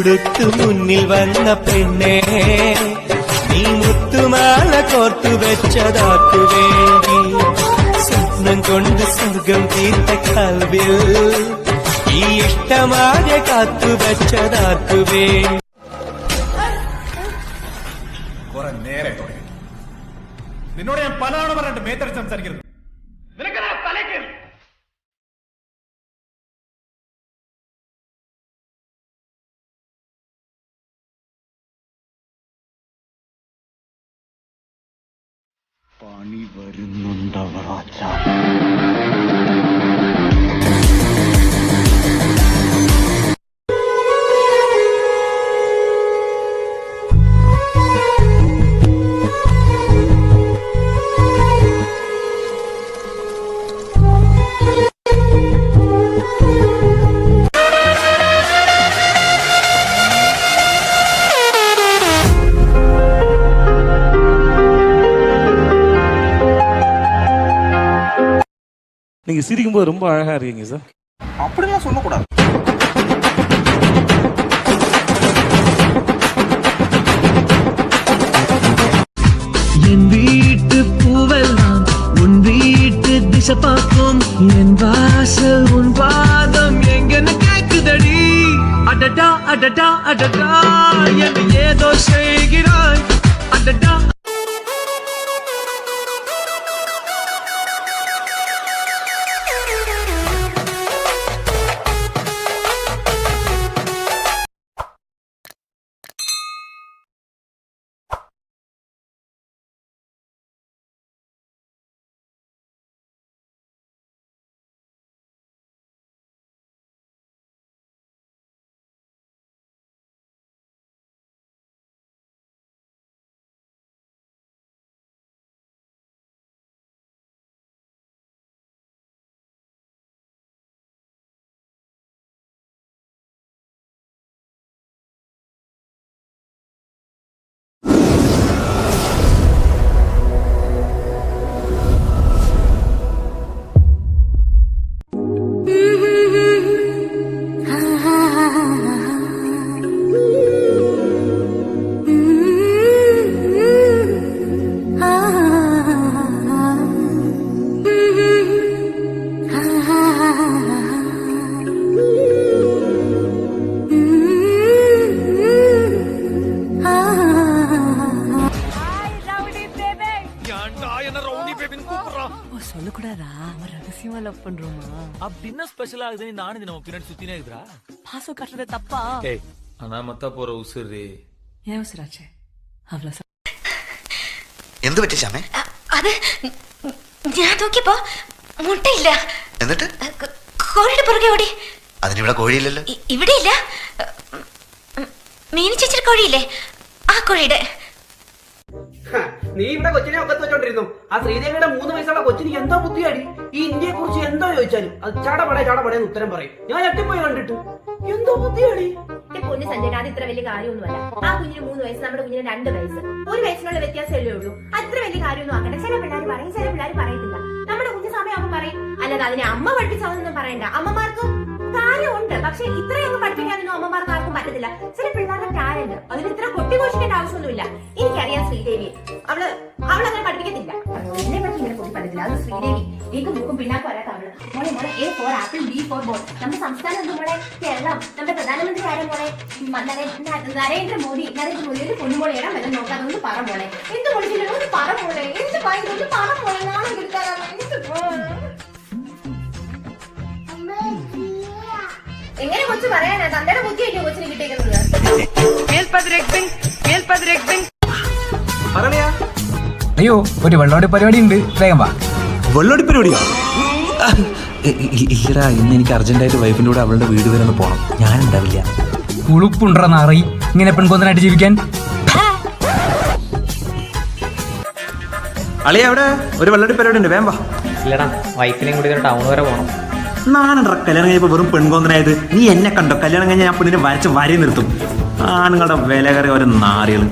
മുത്തുടുത്തു മുന്നിൽ വന്ന പെണ്ണേ, നീ മുത്തുമാല കോർത്തു വെച്ചതാക്കു വേണ്ടി, സ്വപ്നം കൊണ്ട് സ്വർഗം തീർത്ത കൽവിൽ ഈ ഇഷ്ടമാകെ കാത്തു വെച്ചതാക്കു വേണ്ടി. കുറെ നേരെ നിന്നോട് ഞാൻ പലതവണ പറഞ്ഞിട്ട് മേത്തടി സംസാരിക്കരുത്. പണി വരുന്നുണ്ടവറാച്ച. நீங்க சிரிக்கும்போது ரொம்ப அழகா இருக்கீங்க சார். அப்படிலாம் சொல்லக்கூடாது. என் வீட்டு பூவெல்லாம் உன் வீட்டு திசை பார்க்கும், என் வாசல் உன் பாதம் எங்கன்னு கேக்குதடி. அடடா அடடா அடடா என்று ஏதோ செய்கிறாய். அடடா சொல்லக்கூடாதா? அவன் ரகசியமா லவ் பண்றோமா அப்படின்னா ஸ்பெஷல் ஆகுதுன்னு நானும் நம்ம பின்னாடி சுத்தினே இருக்குறா. பாசம் காட்டுறது தப்பா? ஏய் அனாமத்தா போற உசுரு ஏன் உசுராச்சே அவ்வளவு എന്ത് പറ്റി ശ്യാമേ? അത് ഞാൻ നോക്കിയപ്പോ മുട്ടയില്ല. എന്നിട്ട് കോഴിയുടെ പുറകെ ഓടി. അതിനിവിടെ കോഴിയില്ലല്ലോ. ഇവിടെ ഇല്ല. മീനി ചേച്ചിയുടെ കോഴിയില്ലേ, ആ കോഴിയുടെ. നീ ഇവിടെ കൊച്ചിനെ ഒക്കത്ത് വെച്ചോണ്ടിരുന്നു. ആ ശ്രീദേവിയുടെ 3 വയസ്സുള്ള കൊച്ചിന് എന്തോ ബുദ്ധിയാടി. ഈ ഇന്ത്യയെ കുറിച്ച് എന്തോ ചോദിച്ചാലും അത് ചാടപടേന്ന് ഉത്തരം പറയും. ഞാൻ ഞെട്ടിപ്പോയി കണ്ടിട്ട്. എന്തോ ബുദ്ധിയാടി. പൊന്നു സഞ്ജന, അത് ഇത്ര വലിയ കാര്യമൊന്നുമല്ല. ആ കുഞ്ഞിന് 3 വയസ്സ്, നമ്മുടെ കുഞ്ഞിന് 2 വയസ്സ്. 1 വയസ്സിനുള്ള വ്യത്യാസമല്ലേ ഉള്ളൂ. അത്ര വലിയ കാര്യമൊന്നും ആക്കണ്ട. ചില പിള്ളേർ പറയും, ചില പിള്ളേർ പറയത്തില്ല. നമ്മുടെ കുഞ്ഞ് സമയമാകുമ്പോൾ പറയും. അല്ലാതെ അതിനെ അമ്മ പഠിപ്പിച്ചതൊന്നും പറയണ്ട. അമ്മമാർക്ക് കാര്യമുണ്ട്, പക്ഷെ ഇത്രയൊന്നും പഠിപ്പിക്കാനൊന്നും അമ്മമാർക്ക് ആർക്കും പറ്റത്തില്ല. ചില പിള്ളേരുടെ ടാലന്റ് അതിന് ഇത്ര കൊട്ടിഘോഷിക്കേണ്ട ആവശ്യമൊന്നുമില്ല. എനിക്കറിയാം ശ്രീദേവി, അവളങ്ങനെ പഠിപ്പിക്കത്തില്ല. എന്നെ പറ്റി ഇങ്ങനെ കൊട്ടി പറ്റത്തില്ല. അത് ശ്രീദേവി ഏക്കും ബുക്കും പിന്നാക്കും വരാത്ത അവള്. മോളെ A for apple, B for ball. നമ്മുടെ സംസ്ഥാനം എന്തും മോളെ കേരളം. നമ്മുടെ പ്രധാനമന്ത്രി ആരും മോളെ നരേന്ദ്രമോദി ഒരു പൊന്നുമോളെ ഇടാൻ വല്ല നോക്കാതെ ഒന്ന് പറ മോളെ. എന്ത് പൊളിച്ചില്ല ഒന്ന് പറ മോളെ. എന്ത് പറയുന്നു ഒന്ന് പറ മോളെ. നാളെ കിട്ടാറാണ്. എങ്ങനെ കൊച്ചു പറയാനാ? തന്റെ ബുദ്ധിയല്ലേ കൊച്ചിന് കിട്ടിയിരിക്കുന്നത്. അയ്യോ, ഒരു വെള്ളോടി പരിപാടി ഉണ്ട്, വേഗം വാ. വെള്ളോടി പരിപാടിയോ? ഇല്ലടാ, ഇന്ന് എനിക്ക് അർജന്റായിട്ട് വൈഫിന്റെ കൂടെ അവളുടെ വീട് വരെ ഒന്ന് പോണം. ഞാനുണ്ടാവില്ല. ഉളുപ്പുണ്ടെന്ന് അറി ഇങ്ങനെ പെൺകൊന്നനായിട്ട് ജീവിക്കാൻ. അളിയ അവിടെ ഒരു വെള്ളോടി പരിപാടി ഉണ്ട്, വേഗം വാ. ഇല്ലടാ, വൈഫിനെയും കൂടി ടൗൺ വരെ പോണം. നാനെടാ കല്യാണം കഴിഞ്ഞപ്പോ വെറും പെൺകൊന്നനായത്. നീ എന്നെ കണ്ടോ? കല്യാണം കഴിഞ്ഞാൽ ഞാൻ പെണ്ണിനെ വരച്ച് വരി നിർത്തും. ആണുങ്ങളുടെ വില കയറിയ ഓരോ നാറികൾ.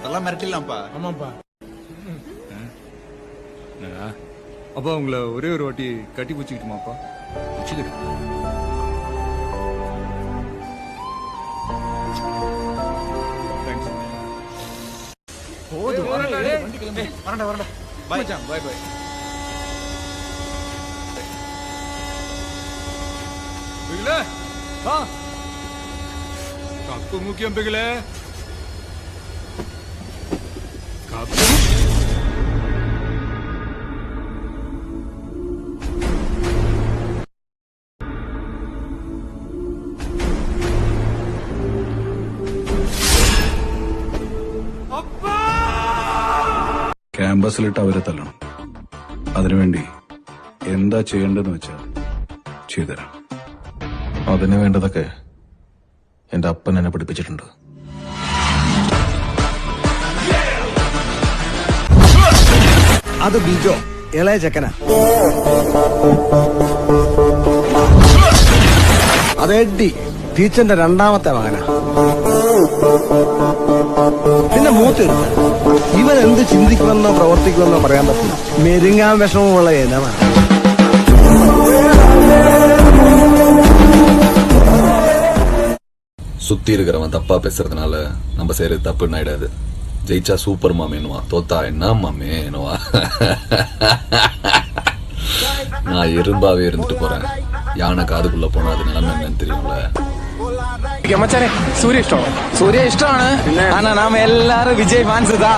அதெல்லாம் மிரட்டிடலாம்ப்பா. ஆமாப்பா. அப்பா உங்களை ஒரே ஒரு வாட்டி கட்டி பிடிச்சிக்கிட்டுமாப்பா? பிடிச்சிக்கிட்டு. வரண்டா. பாய். பாய் பாய். பிகிலே வா. கப்பு முக்கியம் பிகிலே. கப்பு. ക്യാമ്പസിലിട്ട് അവരെ തല്ലണം. അതിനുവേണ്ടി എന്താ ചെയ്യേണ്ടതെന്ന് വെച്ചാൽ ചെയ്തുതരാം. അതിന് വേണ്ടതൊക്കെ എന്റെ അപ്പൻ എന്നെ പഠിപ്പിച്ചിട്ടുണ്ട്. അത് ബിജോ ഇളയ ചെക്കനാ. അത് എഡ്ഡി ടീച്ചറിന്റെ രണ്ടാമത്തെ മകനാ. പിന്നെ മൂത്തൊരു ഇവൻ എന്ത് ചിന്തിക്കുമെന്നോ പ്രവർത്തിക്കുമെന്നോ പറയാൻ പറ്റില്ല. മെരുങ്ങാൻ വിഷമമുള്ള ഇനമാണ്. சுத்தி இருக்கிறவன் தப்பா பேசுறதுனால நம்ம செய்யறது தப்புன்னு ஆயிடாது. ஜெயிச்சா சூப்பர் மாமேனுவா, தோத்தா என்ன மாமேனுவா. நான் எறும்பாவே இருந்துட்டு போறேன். யானை காதுக்குள்ள போனா அது நிலைமை என்னன்னு தெரியும்ல. മച്ചാനെ സൂര്യ ഇഷ്ടമാണോ? സൂര്യ ഇഷ്ടമാണ്. നാം എല്ലാരും വിജയ് ഫാൻസ് താ.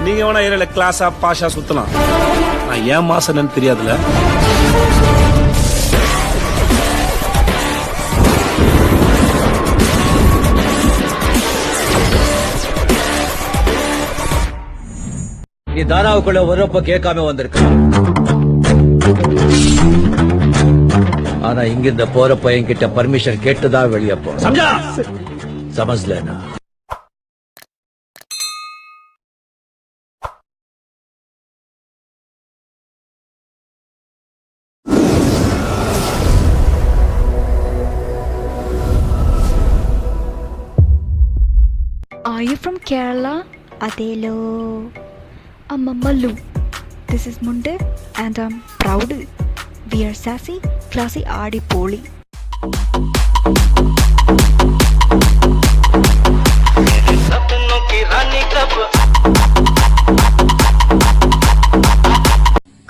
நீங்க வேணா ஏரியால கிளாஸா பாஷா சுத்தலாம். நான் ஏன் மாசன்னு தெரியாதுல. நீ தாராவுக்குள்ள வரப்ப கேட்காம வந்திருக்க. ஆனா இங்கிருந்த போறப்ப என்கிட்ட பர்மிஷன் கேட்டுதான் வெளியே போ. சமஜ்லனா? Are you from Kerala? Adelo. I'm Mallu. This is Munde and I'm proud. We are sassy, classy, aadi poli.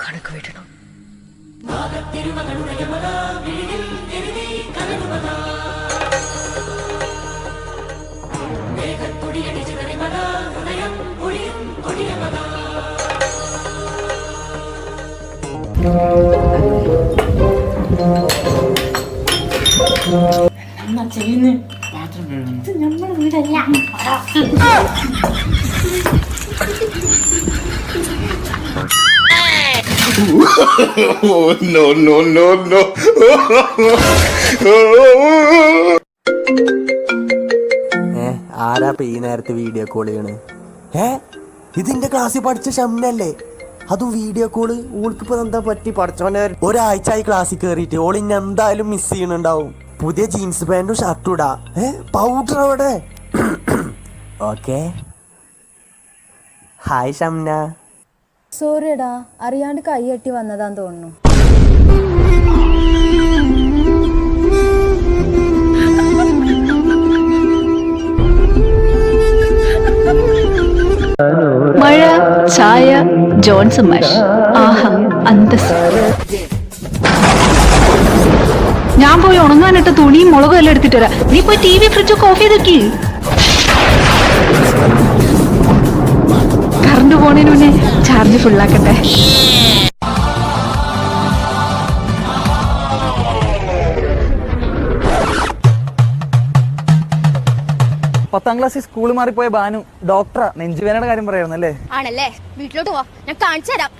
കണക്ക് വിടണം. എന്നാ ചെയ്യുന്നേ? പാത്രം കഴുകുന്നു. ഇത് നമ്മുടെ വീടല്ല. No. ആരാ ഈ നേരത്തെ വീഡിയോ കോൾ ചെയ്യണ്? ഇതിന്റെ ക്ലാസ്സിൽ പഠിച്ച ഷംനല്ലേ? അതും വീഡിയോ കോള്. ഓൾക്കിപ്പോ എന്താ പറ്റി? പഠിച്ചോനെ ഒരാഴ്ച ആയി ക്ലാസ്സിൽ കയറിയിട്ട് ഓൾ ഇന്നെ എന്തായാലും മിസ് ചെയ്യണുണ്ടാവും. പുതിയ ജീൻസ് പാന്റും ഷർട്ടും ഇടാ. പൗഡർ അവിടെ. ഓക്കെ. ഹായ് ഷംന. സോറിയടാ, അറിയാണ്ട് കൈയട്ടി വന്നതാന്ന് തോന്നുന്നു. മഴ, ചായ, ജോൺസൺ മാഷ്. ആഹാ, അന്തസ്. ഞാൻ പോയി ഉണങ്ങാനിട്ട് തുണിയും മുളകും എല്ലാം എടുത്തിട്ട് വരാം. നീ പോയി TV ഫ്രിഡ്ജൊക്കെ ഓഫ് ചെയ്തേക്ക്. കറണ്ട് പോണേന് മുന്നേ ചാർജ് ഫുള്ളാക്കട്ടെ. 10ാം ക്ലാസ്സിൽ സ്കൂൾ മാറിപ്പോയ ബാനു ഡോക്ടറാ. നെഞ്ചുവേനയുടെ കാര്യം പറയായിരുന്നല്ലേ? ആണല്ലേ? വീട്ടിലോട്ട് പോ, ഞാൻ കാണിച്ചു തരാം.